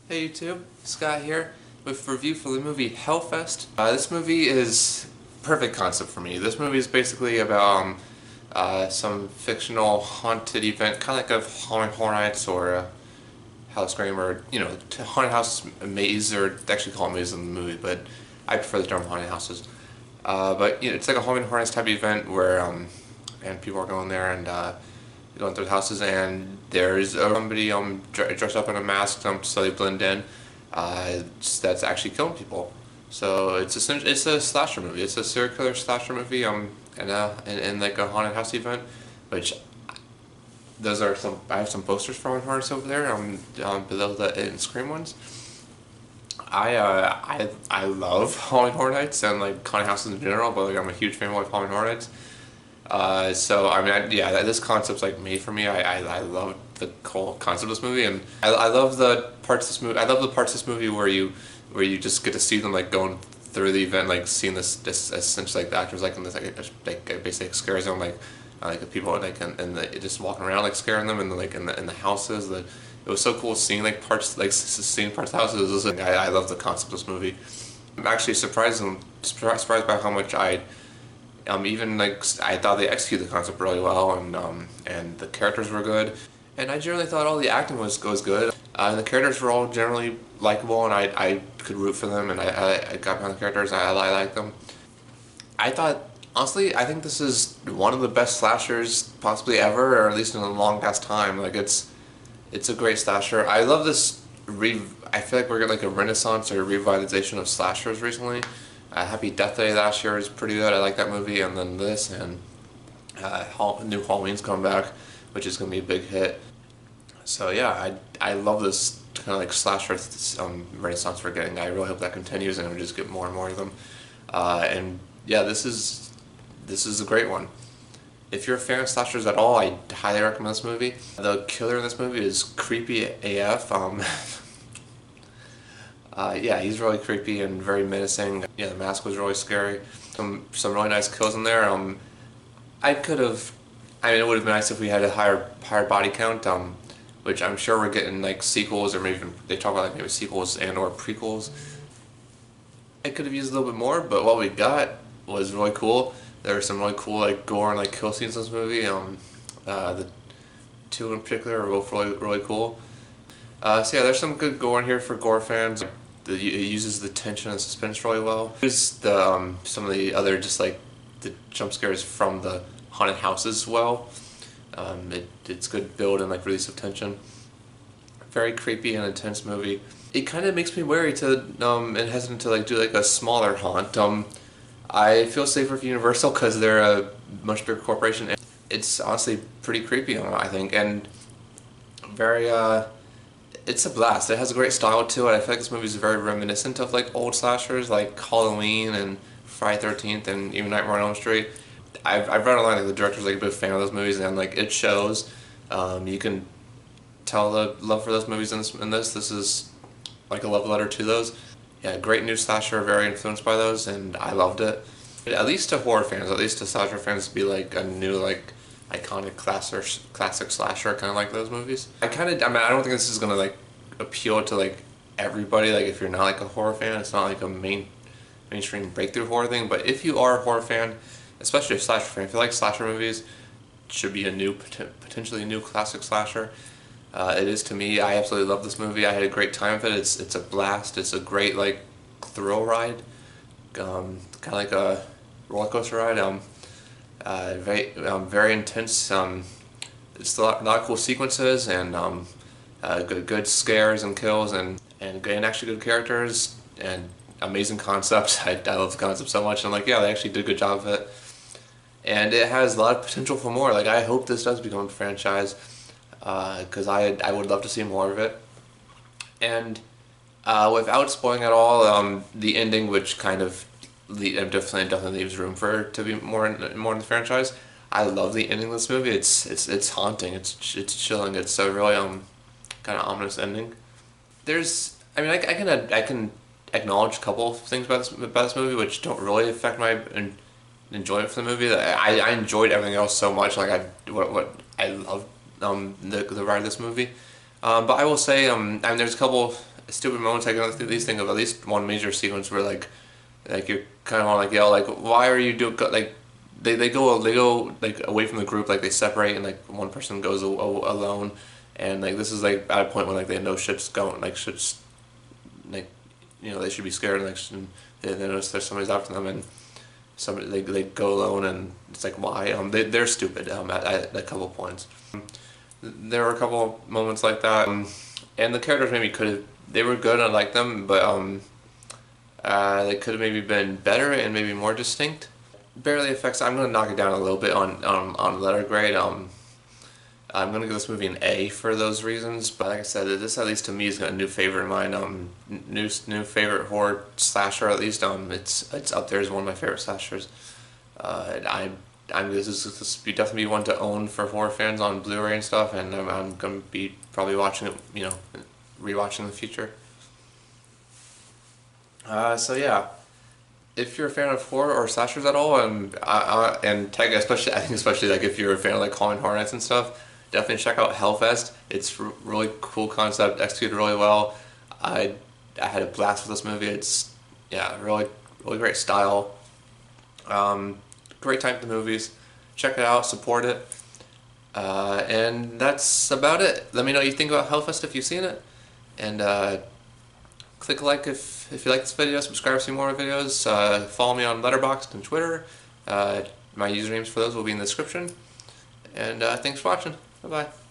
Hey YouTube, Scott here with a review for the movie Hellfest. This movie is perfect concept for me. This movie is basically about some fictional haunted event, kind of like a Haunted Horror Nights or a House Scream or, haunted house maze, or they actually call it maze in the movie, but I prefer the term haunted houses. But it's like a Haunted Horror Nights type of event where and people are going there and going through the houses, and there's somebody dressed up in a mask so they blend in. That's actually killing people. So it's a slasher movie. It's a serial killer slasher movie. In like a haunted house event, which those are some. I have some posters for Haunted Horrors over there. Below the Scream ones. I love Haunted Horror Nights and like haunted houses in general, but like I'm a huge fan of Haunted Horror Nights. So I mean, this concept's like made for me. I love the whole concept of this movie, and I love the parts of this movie. I love the parts of this movie where you just get to see them like going through the event, like seeing this essentially like the actors like in this like basically scare zone, like the people like and just walking around like scaring them, and like in the houses. It was so cool seeing like seeing parts of the houses. It was, like, I love the concept of this movie. I'm actually surprised by how much even like I thought they executed the concept really well, and the characters were good, and I generally thought all the acting was good, and the characters were all generally likable, and I could root for them, and I got behind the characters. I like them. I thought honestly, I think this is one of the best slashers possibly ever, or at least in a long past time. Like it's a great slasher. I love this. I feel like we're getting like a renaissance or a revitalization of slashers recently. Happy Death Day last year is pretty good. I like that movie, and then this, and new Halloween's coming back, which is gonna be a big hit. So yeah, I love this kind of like slasher renaissance we're getting. I really hope that continues, and we just get more and more of them. And yeah, this is a great one. If you're a fan of slashers at all, I highly recommend this movie. The killer in this movie is creepy AF. Yeah, he's really creepy and very menacing. Yeah, the mask was really scary. Some really nice kills in there. I mean, it would have been nice if we had a higher body count. Which I'm sure we're getting like sequels, or maybe even, they talk about like maybe sequels and or prequels. I could have used a little bit more, but what we got was really cool. There were some really cool like gore and like kill scenes in this movie. The two in particular are both really cool. So yeah, there's some good gore in here for gore fans. It uses the tension and suspense really well. There's some of the other just like the jump scares from the haunted houses well. It's good build and like release of tension. Very creepy and intense movie. It kind of makes me wary and hesitant to like do like a smaller haunt. I feel safer with Universal because they're a much bigger corporation. It's honestly pretty creepy, I think, and very it's a blast. It has a great style to it. I feel like this movie is very reminiscent of like old slashers like Halloween and Friday 13th and even Nightmare on Elm Street. I've read online like the director's like a big fan of those movies, and like it shows. You can tell the love for those movies in this. This is like a love letter to those. Yeah, great new slasher, very influenced by those, and I loved it. At least to horror fans, at least to slasher fans, to be like a new like iconic classic slasher, kind of like those movies. I mean, I don't think this is gonna like appeal to like everybody. Like if you're not like a horror fan, it's not like a mainstream breakthrough horror thing. But if you are a horror fan, especially a slasher fan, if you like slasher movies, it should be a potentially a new classic slasher. It is to me. I absolutely love this movie. I had a great time with it. It's a blast. It's a great like thrill ride, kind of like a roller coaster ride. Very intense. It's a lot of cool sequences, and good scares and kills, and actually good characters and amazing concepts. I love the concept so much. And like, yeah, they actually did a good job of it, and it has a lot of potential for more. Like I hope this does become a franchise, because I would love to see more of it. And without spoiling at all, the ending, which kind of definitely leaves room for it to be more in the franchise. I love the ending of this movie. It's haunting. It's chilling. It's a really kind of ominous ending. I mean, I can acknowledge a couple of things about this movie which don't really affect my enjoyment for the movie. I enjoyed everything else so much. Like what I loved the ride of this movie. But I will say, I mean, there's a couple stupid moments. I can at least think of at least one major sequence where like you're kind of want to yell like, why are you doing like they go like away from the group, like they separate and like one person goes alone, and like this is like at a point when like they know shit's going like shit's like they should be scared and like they notice there's somebody's after them and somebody they go alone and it's like why they're stupid at a couple points. There were a couple moments like that, and the characters maybe they were good, I liked them, but they could have maybe been better and maybe more distinct. Barely affects. I'm gonna knock it down a little bit on letter grade. I'm gonna give this movie an A for those reasons. But like I said, this at least to me is a new favorite of mine. New favorite horror slasher at least. It's up there as one of my favorite slashers. This is definitely be one to own for horror fans on Blu-ray and stuff, and I'm gonna be probably watching it, rewatching in the future. So yeah, if you're a fan of horror or slashers at all, and tech especially, I think especially like if you're a fan of like Calling Hornets and stuff, definitely check out Hellfest. It's really cool concept, executed really well. I had a blast with this movie. It's really great style. Great time at the movies. Check it out, support it, and that's about it. Let me know what you think about Hellfest if you've seen it, and click like if you like this video, subscribe to see more videos, follow me on Letterboxd and Twitter. My usernames for those will be in the description, and thanks for watching. Bye bye.